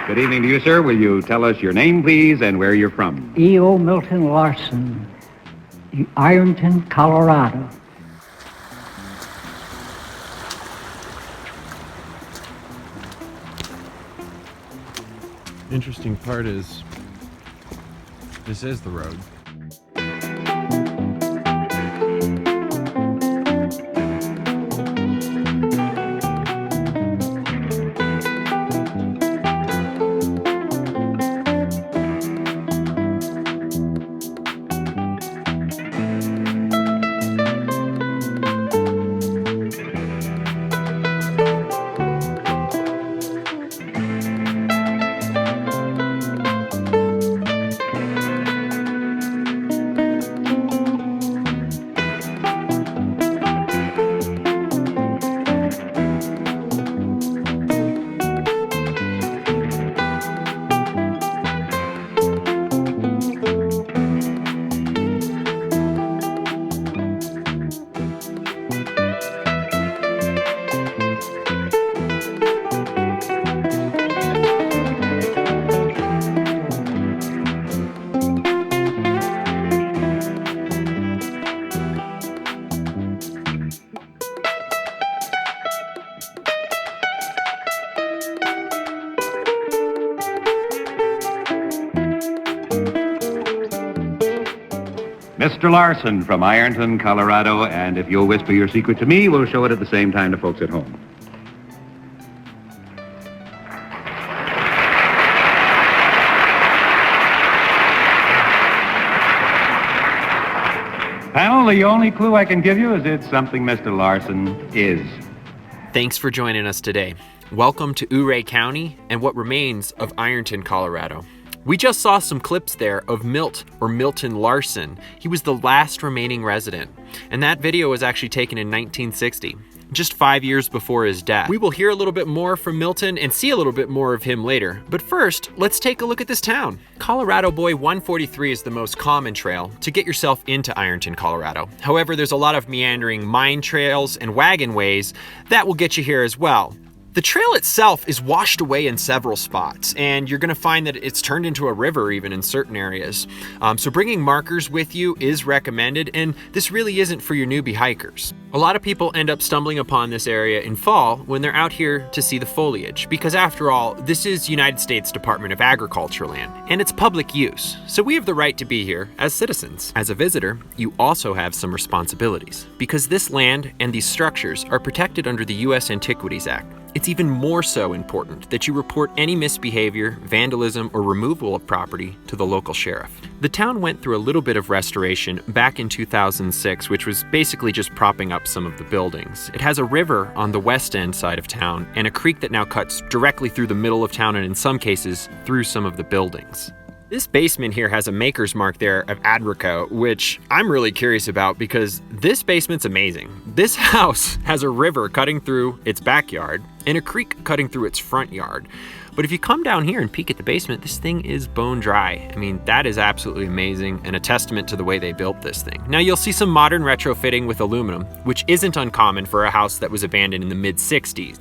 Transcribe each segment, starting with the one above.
Good evening to you, sir. Will you tell us your name, please, and where you're from? E.O. Milton Larson, Ironton, Colorado. Interesting part is, this is the road. Mr. Larson from Ironton, Colorado, and if you'll whisper your secret to me, we'll show it at the same time to folks at home. Panel, the only clue I can give you is it's something Mr. Larson is. Thanks for joining us today. Welcome to Ouray County and what remains of Ironton, Colorado. We just saw some clips there of Milt, or Milton Larson. He was the last remaining resident, and that video was actually taken in 1960, just 5 years before his death. We will hear a little bit more from Milton and see a little bit more of him later, but first, let's take a look at this town. Colorado Boy 143 is the most common trail to get yourself into Ironton, Colorado. However, there's a lot of meandering mine trails and wagon ways that will get you here as well. The trail itself is washed away in several spots, and you're going to find that it's turned into a river even in certain areas. So bringing markers with you is recommended, and this really isn't for your newbie hikers. A lot of people end up stumbling upon this area in fall when they're out here to see the foliage, because after all, this is United States Department of Agriculture land, and it's public use, so we have the right to be here as citizens. As a visitor, you also have some responsibilities, because this land and these structures are protected under the U.S. Antiquities Act. It's even more so important that you report any misbehavior, vandalism, or removal of property to the local sheriff. The town went through a little bit of restoration back in 2006, which was basically just propping up some of the buildings. It has a river on the west end side of town and a creek that now cuts directly through the middle of town and in some cases through some of the buildings. This basement here has a maker's mark there of Adrico, which I'm really curious about because this basement's amazing. This house has a river cutting through its backyard and a creek cutting through its front yard. But if you come down here and peek at the basement, this thing is bone dry. I mean, that is absolutely amazing and a testament to the way they built this thing. Now you'll see some modern retrofitting with aluminum, which isn't uncommon for a house that was abandoned in the mid-60s.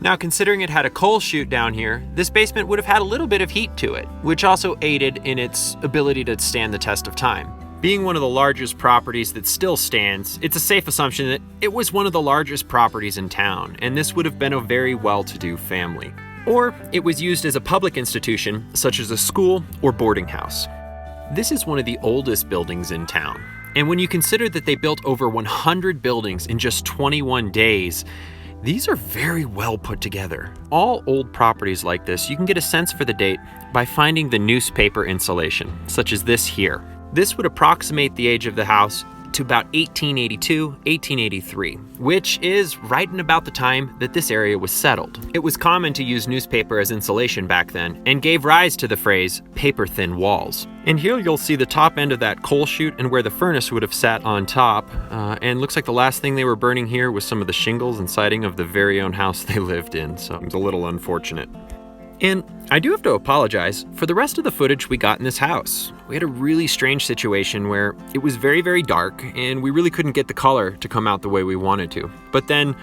Now, considering it had a coal chute down here, this basement would have had a little bit of heat to it, which also aided in its ability to stand the test of time. Being one of the largest properties that still stands, it's a safe assumption that it was one of the largest properties in town, and this would have been a very well-to-do family. Or it was used as a public institution, such as a school or boarding house. This is one of the oldest buildings in town, and when you consider that they built over 100 buildings in just 21 days, these are very well put together. All old properties like this, you can get a sense for the date by finding the newspaper insulation, such as this here. This would approximate the age of the house to about 1882, 1883, which is right in about the time that this area was settled. It was common to use newspaper as insulation back then and gave rise to the phrase paper-thin walls. And here you'll see the top end of that coal chute and where the furnace would have sat on top. And looks like the last thing they were burning here was some of the shingles and siding of the very own house they lived in, so it's a little unfortunate. And I do have to apologize for the rest of the footage we got in this house. We had a really strange situation where it was very, very dark and we really couldn't get the color to come out the way we wanted to. But then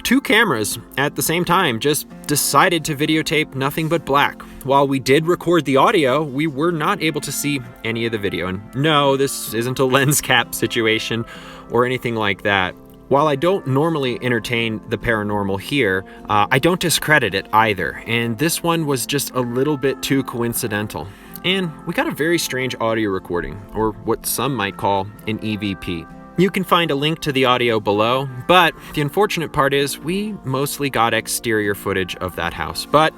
2 cameras at the same time just decided to videotape nothing but black. While we did record the audio, we were not able to see any of the video. And no, this isn't a lens cap situation or anything like that. While I don't normally entertain the paranormal here, I don't discredit it either. And this one was just a little bit too coincidental. And we got a very strange audio recording, or what some might call an EVP. You can find a link to the audio below, but the unfortunate part is we mostly got exterior footage of that house. But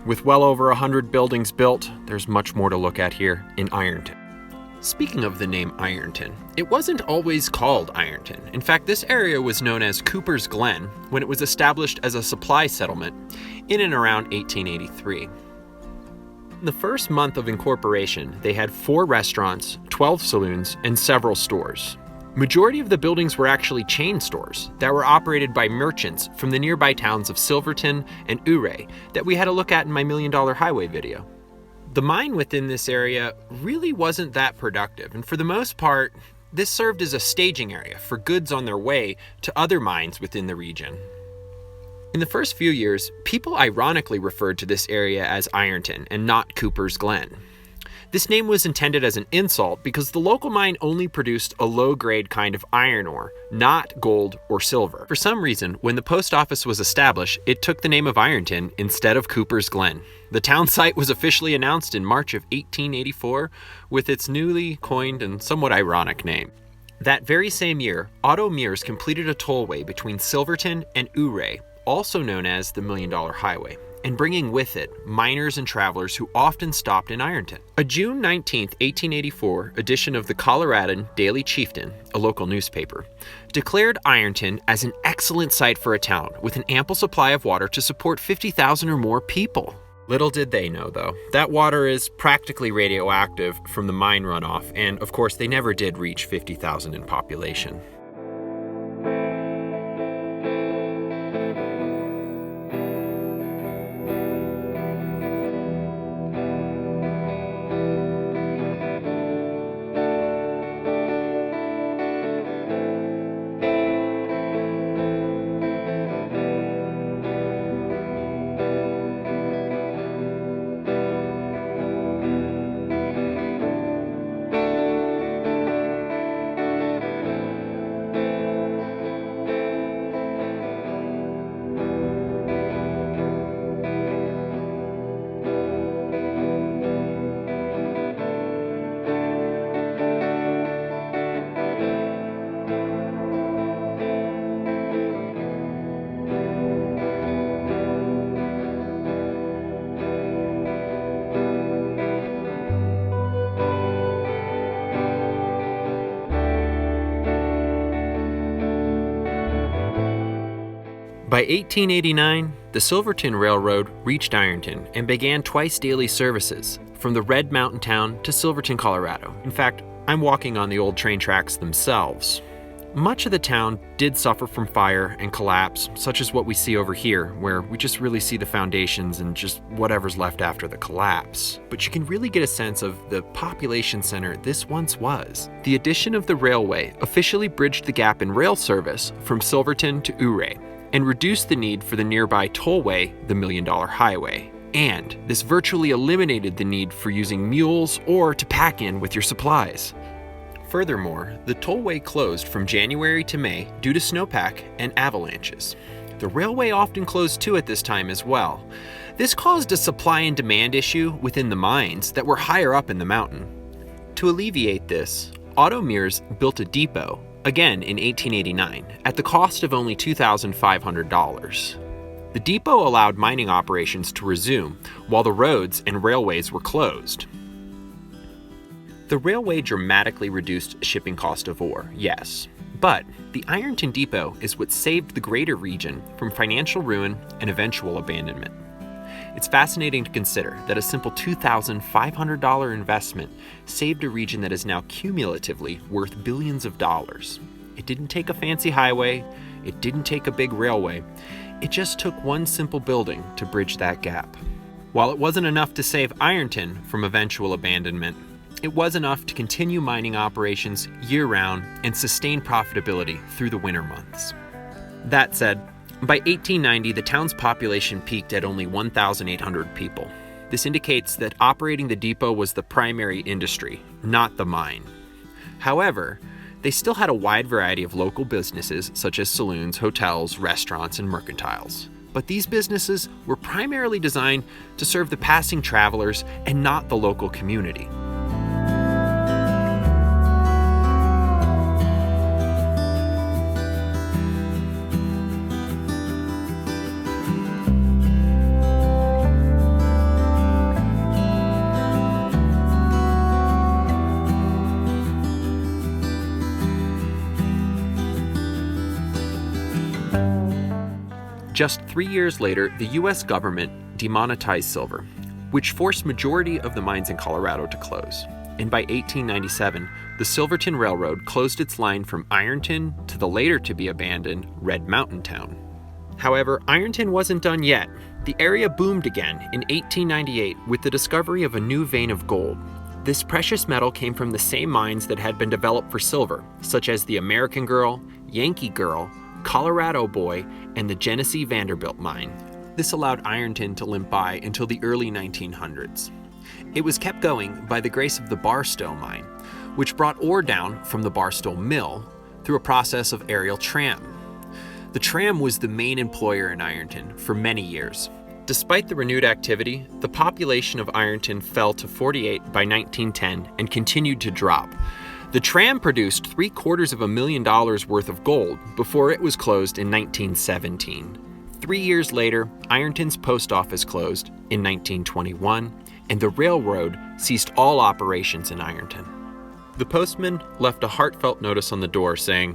with well over 100 buildings built, there's much more to look at here in Ironton. Speaking of the name Ironton, it wasn't always called Ironton. In fact, this area was known as Cooper's Glen when it was established as a supply settlement in and around 1883. In the first month of incorporation, they had 4 restaurants, 12 saloons, and several stores. Majority of the buildings were actually chain stores that were operated by merchants from the nearby towns of Silverton and Ouray that we had a look at in my $1 Million Highway video. The mine within this area really wasn't that productive, and for the most part, this served as a staging area for goods on their way to other mines within the region. In the first few years, people ironically referred to this area as Ironton and not Cooper's Glen. This name was intended as an insult because the local mine only produced a low-grade kind of iron ore, not gold or silver. For some reason, when the post office was established, it took the name of Ironton instead of Cooper's Glen. The town site was officially announced in March of 1884 with its newly coined and somewhat ironic name. That very same year, Otto Mears completed a tollway between Silverton and Ouray, also known as the $1 Million Highway, and bringing with it miners and travelers who often stopped in Ironton. A June 19, 1884 edition of the Coloradan Daily Chieftain, a local newspaper, declared Ironton as an excellent site for a town with an ample supply of water to support 50,000 or more people. Little did they know, though, that water is practically radioactive from the mine runoff, and of course they never did reach 50,000 in population. By 1889, the Silverton Railroad reached Ironton and began twice daily services from the Red Mountain town to Silverton, Colorado. In fact, I'm walking on the old train tracks themselves. Much of the town did suffer from fire and collapse, such as what we see over here, where we just really see the foundations and just whatever's left after the collapse. But you can really get a sense of the population center this once was. The addition of the railway officially bridged the gap in rail service from Silverton to Ouray, and reduced the need for the nearby tollway, the $1 Million Highway. And this virtually eliminated the need for using mules or to pack in with your supplies. Furthermore, the tollway closed from January to May due to snowpack and avalanches. The railway often closed too at this time as well. This caused a supply and demand issue within the mines that were higher up in the mountain. To alleviate this, Otto Mears built a depot, again in 1889, at the cost of only $2,500. The depot allowed mining operations to resume while the roads and railways were closed. The railway dramatically reduced shipping cost of ore, yes, but the Ironton depot is what saved the greater region from financial ruin and eventual abandonment. It's fascinating to consider that a simple $2,500 investment saved a region that is now cumulatively worth billions of dollars. It didn't take a fancy highway, it didn't take a big railway, it just took one simple building to bridge that gap. While it wasn't enough to save Ironton from eventual abandonment, it was enough to continue mining operations year-round and sustain profitability through the winter months. That said, By 1890, the town's population peaked at only 1,800 people. This indicates that operating the depot was the primary industry, not the mine. However, they still had a wide variety of local businesses such as saloons, hotels, restaurants, and mercantiles. But these businesses were primarily designed to serve the passing travelers and not the local community. Just 3 years later, the U.S. government demonetized silver, which forced majority of the mines in Colorado to close. And by 1897, the Silverton Railroad closed its line from Ironton to the later-to-be-abandoned Red Mountain town. However, Ironton wasn't done yet. The area boomed again in 1898 with the discovery of a new vein of gold. This precious metal came from the same mines that had been developed for silver, such as the American Girl, Yankee Girl, Colorado Boy, and the Genesee Vanderbilt mine. This allowed Ironton to limp by until the early 1900s. It was kept going by the grace of the Barstow mine, which brought ore down from the Barstow Mill through a process of aerial tram. The tram was the main employer in Ironton for many years. Despite the renewed activity, the population of Ironton fell to 48 by 1910 and continued to drop. The tram produced $750,000 worth of gold before it was closed in 1917. 3 years later, Ironton's post office closed in 1921, and the railroad ceased all operations in Ironton. The postman left a heartfelt notice on the door saying,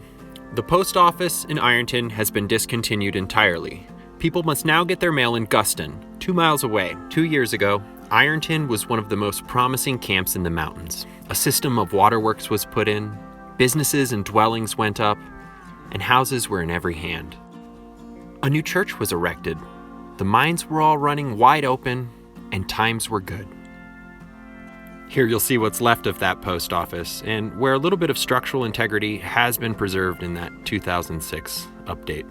"The post office in Ironton has been discontinued entirely. People must now get their mail in Guston, 2 miles away." 2 years ago, Ironton was one of the most promising camps in the mountains. A system of waterworks was put in, businesses and dwellings went up, and houses were in every hand. A new church was erected. The mines were all running wide open, and times were good. Here you'll see what's left of that post office, and where a little bit of structural integrity has been preserved in that 2006 update.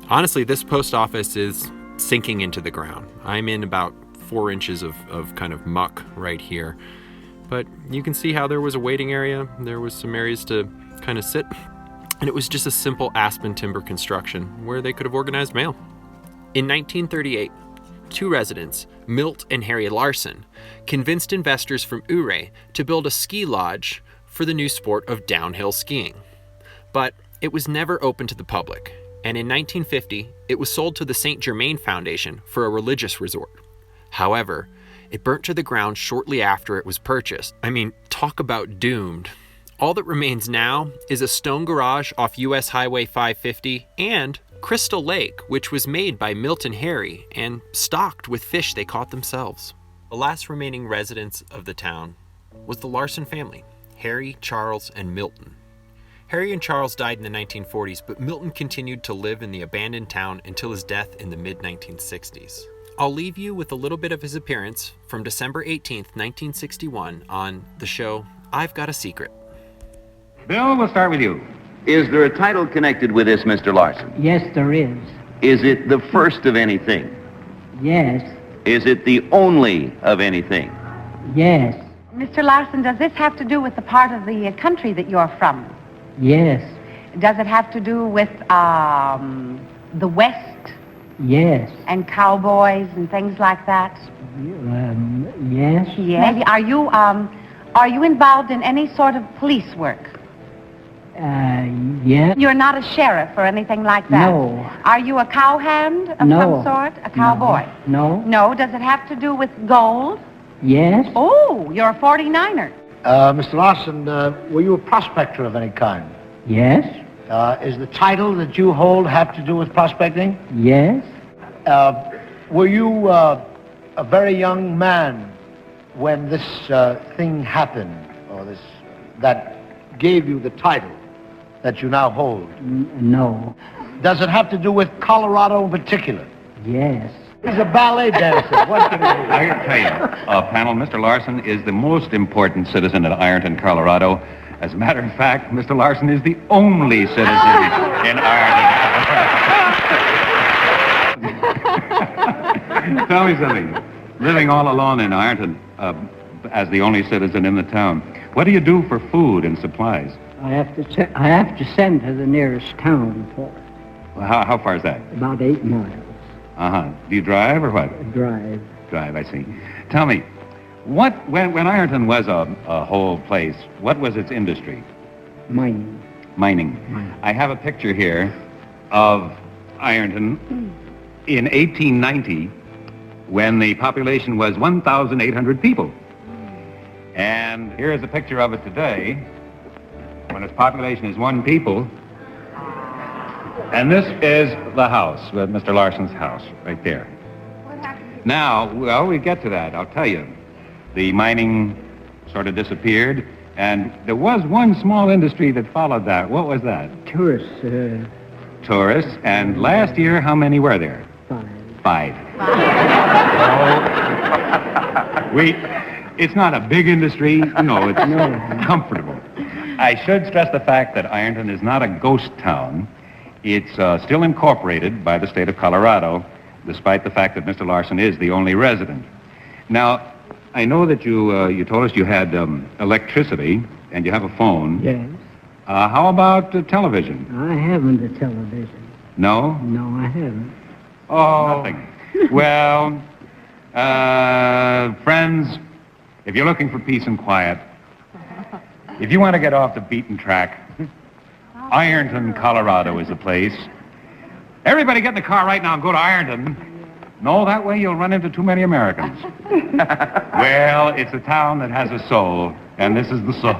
Honestly, this post office is sinking into the ground. I'm in about 4 inches of kind of muck right here. But you can see how there was a waiting area, there was some areas to kind of sit, and it was just a simple aspen timber construction where they could have organized mail. In 1938, 2 residents, Milt and Harry Larson, convinced investors from Ouray to build a ski lodge for the new sport of downhill skiing. But it was never open to the public, and in 1950, it was sold to the St. Germain Foundation for a religious resort. However, it burnt to the ground shortly after it was purchased. I mean, talk about doomed. All that remains now is a stone garage off US Highway 550 and Crystal Lake, which was made by Milt and Harry and stocked with fish they caught themselves. The last remaining residents of the town was the Larson family, Harry, Charles, and Milton. Harry and Charles died in the 1940s, but Milton continued to live in the abandoned town until his death in the mid-1960s. I'll leave you with a little bit of his appearance from December 18th, 1961 on the show I've Got a Secret. Bill, we'll start with you. Is there a title connected with this, Mr. Larson? Yes, there is. Is it the first of anything? Yes. Is it the only of anything? Yes. Mr. Larson, does this have to do with the part of the country that you're from? Yes. Does it have to do with the West Yes. and cowboys and things like that? Yes. Yes. Maybe are you involved in any sort of police work? Yes. You're not a sheriff or anything like that? No. Are you a cowhand of No. some sort? A cowboy? No. No. Does it have to do with gold? Yes. Oh, you're a 49er. Mr. Larson, were you a prospector of any kind? Yes. Is the title that you hold have to do with prospecting? Yes. Were you a very young man when this thing happened, or that gave you the title that you now hold? No. Does it have to do with Colorado in particular? Yes. He's a ballet dancer. What can he do? I can tell you, panel, Mr. Larson is the most important citizen of Ironton, Colorado. As a matter of fact, Mr. Larson is the only citizen in Ironton, Colorado. Tell me something. Living all alone in Ironton, as the only citizen in the town, what do you do for food and supplies? I have to send to the nearest town for Well, how far is that? about 8 miles. Uh-huh. Do you drive or what? Drive. Drive, I see. Tell me, when Ironton was a whole place, what was its industry? Mining. Mining. I have a picture here of Ironton in 1890 when the population was 1,800 people. And here is a picture of it today when its population is 1 people. And this is the house, Mr. Larson's house, right there. Now, well, we get to that, I'll tell you. The mining sort of disappeared, and there was one small industry that followed that. What was that? Tourists, Tourists. And last year, how many were there? 5. 5. It's not a big industry. No, it's comfortable. I should stress the fact that Ironton is not a ghost town. It's still incorporated by the state of Colorado, despite the fact that Mr. Larson is the only resident. Now, I know that you told us you had electricity and you have a phone. Yes. How about television? I haven't a television. No? No, I haven't. Oh. Nothing. Well, friends, if you're looking for peace and quiet, if you want to get off the beaten track, Ironton, Colorado is the place. Everybody get in the car right now and go to Ironton. No, that way you'll run into too many Americans. Well, it's a town that has a soul, and this is the soul.